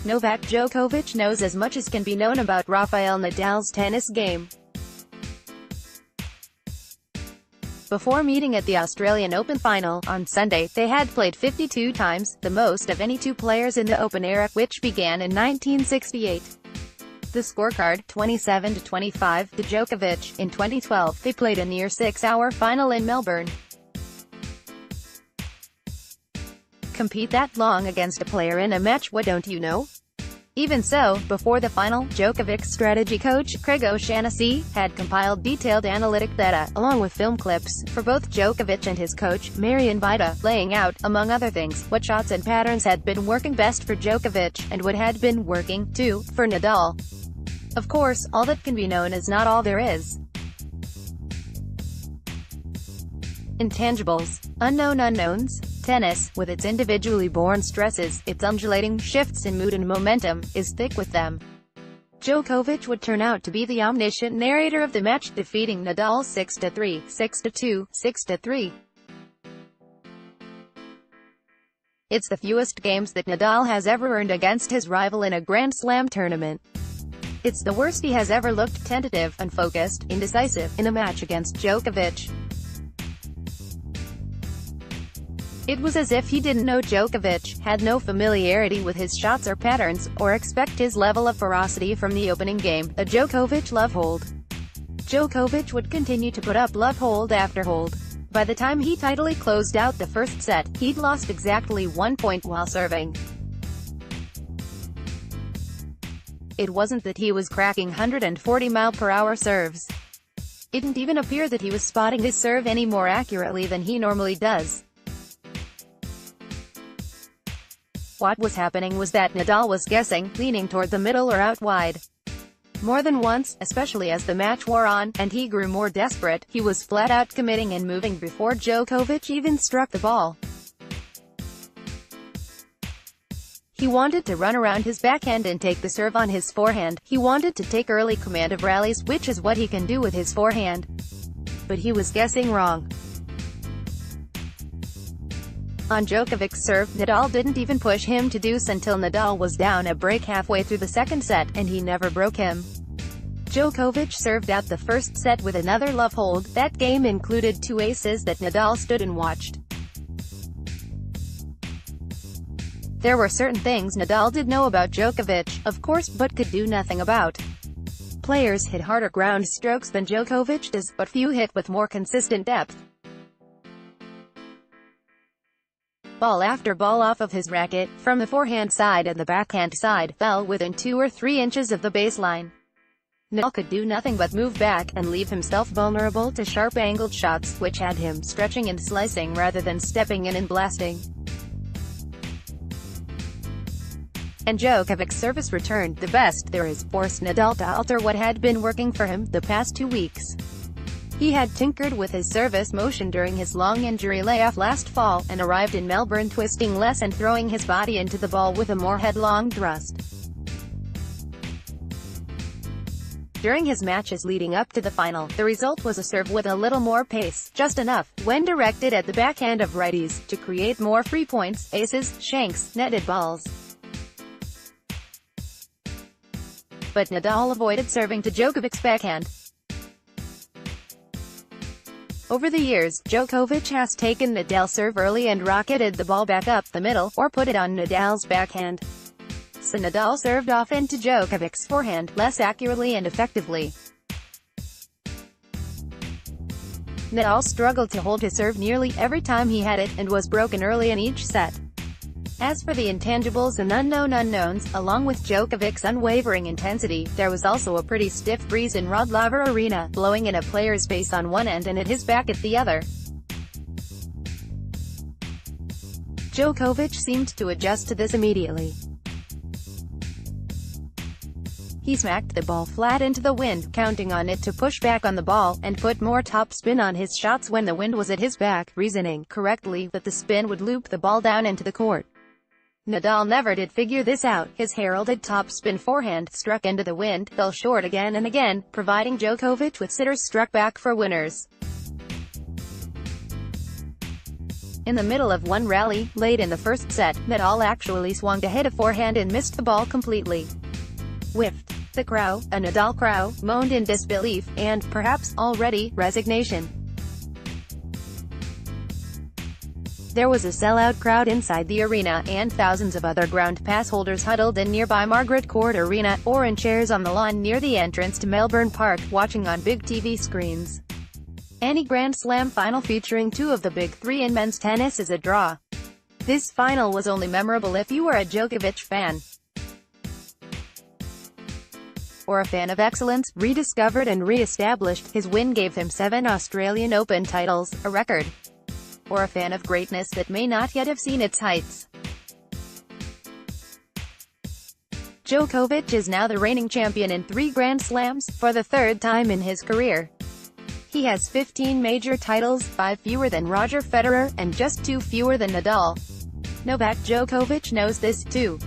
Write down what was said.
Novak Djokovic knows as much as can be known about Rafael Nadal's tennis game. Before meeting at the Australian Open final, on Sunday, they had played 52 times, the most of any two players in the Open era, which began in 1968. The scorecard, 27-25, to Djokovic. In 2012, they played a near 6-hour final in Melbourne. Compete that long against a player in a match, what don't you know? Even so, before the final, Djokovic's strategy coach, Craig O'Shaughnessy, had compiled detailed analytic data, along with film clips, for both Djokovic and his coach, Marian Vita, laying out, among other things, what shots and patterns had been working best for Djokovic, and what had been working, too, for Nadal. Of course, all that can be known is not all there is. Intangibles. Unknown unknowns. Tennis, with its individually born stresses, its undulating shifts in mood and momentum, is thick with them. Djokovic would turn out to be the omniscient narrator of the match, defeating Nadal 6-3, 6-2, 6-3. It's the fewest games that Nadal has ever earned against his rival in a Grand Slam tournament. It's the worst he has ever looked tentative, unfocused, indecisive, in a match against Djokovic. It was as if he didn't know Djokovic, had no familiarity with his shots or patterns, or expect his level of ferocity from the opening game, a Djokovic love hold. Djokovic would continue to put up love hold after hold. By the time he tidily closed out the first set, he'd lost exactly 1 point while serving. It wasn't that he was cracking 140-mile-per-hour serves. It didn't even appear that he was spotting his serve any more accurately than he normally does. What was happening was that Nadal was guessing, leaning toward the middle or out wide. More than once, especially as the match wore on, and he grew more desperate, he was flat out committing and moving before Djokovic even struck the ball. He wanted to run around his backhand and take the serve on his forehand. He wanted to take early command of rallies, which is what he can do with his forehand. But he was guessing wrong. On Djokovic's serve, Nadal didn't even push him to deuce until Nadal was down a break halfway through the second set, and he never broke him. Djokovic served out the first set with another love hold. That game included two aces that Nadal stood and watched. There were certain things Nadal did know about Djokovic, of course, but could do nothing about. Players hit harder ground strokes than Djokovic does, but few hit with more consistent depth. Ball after ball off of his racket, from the forehand side and the backhand side, fell within 2 or 3 inches of the baseline. Nadal could do nothing but move back, and leave himself vulnerable to sharp-angled shots, which had him stretching and slicing rather than stepping in and blasting. And Djokovic's service returned, the best there is, forced Nadal to alter what had been working for him the past 2 weeks. He had tinkered with his service motion during his long injury layoff last fall, and arrived in Melbourne twisting less and throwing his body into the ball with a more headlong thrust. During his matches leading up to the final, the result was a serve with a little more pace, just enough, when directed at the backhand of righties, to create more free points, aces, shanks, netted balls. But Nadal avoided serving to Djokovic's backhand. Over the years, Djokovic has taken Nadal's serve early and rocketed the ball back up the middle, or put it on Nadal's backhand. So Nadal served off into Djokovic's forehand, less accurately and effectively. Nadal struggled to hold his serve nearly every time he had it, and was broken early in each set. As for the intangibles and unknown unknowns, along with Djokovic's unwavering intensity, there was also a pretty stiff breeze in Rod Laver Arena, blowing in a player's face on one end and at his back at the other. Djokovic seemed to adjust to this immediately. He smacked the ball flat into the wind, counting on it to push back on the ball, and put more topspin on his shots when the wind was at his back, reasoning, correctly, that the spin would loop the ball down into the court. Nadal never did figure this out. His heralded topspin forehand struck into the wind, fell short again and again, providing Djokovic with sitters struck back for winners. In the middle of one rally, late in the first set, Nadal actually swung to hit a forehand and missed the ball completely. Whiffed. The crowd, a Nadal crowd, moaned in disbelief, and, perhaps, already, resignation. There was a sellout crowd inside the arena, and thousands of other ground pass holders huddled in nearby Margaret Court Arena, or in chairs on the lawn near the entrance to Melbourne Park, watching on big TV screens. Any Grand Slam final featuring two of the big three in men's tennis is a draw. This final was only memorable if you were a Djokovic fan, or a fan of excellence, rediscovered and re-established. His win gave him 7 Australian Open titles, a record. Or a fan of greatness that may not yet have seen its heights. Djokovic is now the reigning champion in 3 Grand Slams, for the 3rd time in his career. He has 15 major titles, 5 fewer than Roger Federer, and just 2 fewer than Nadal. Novak Djokovic knows this too.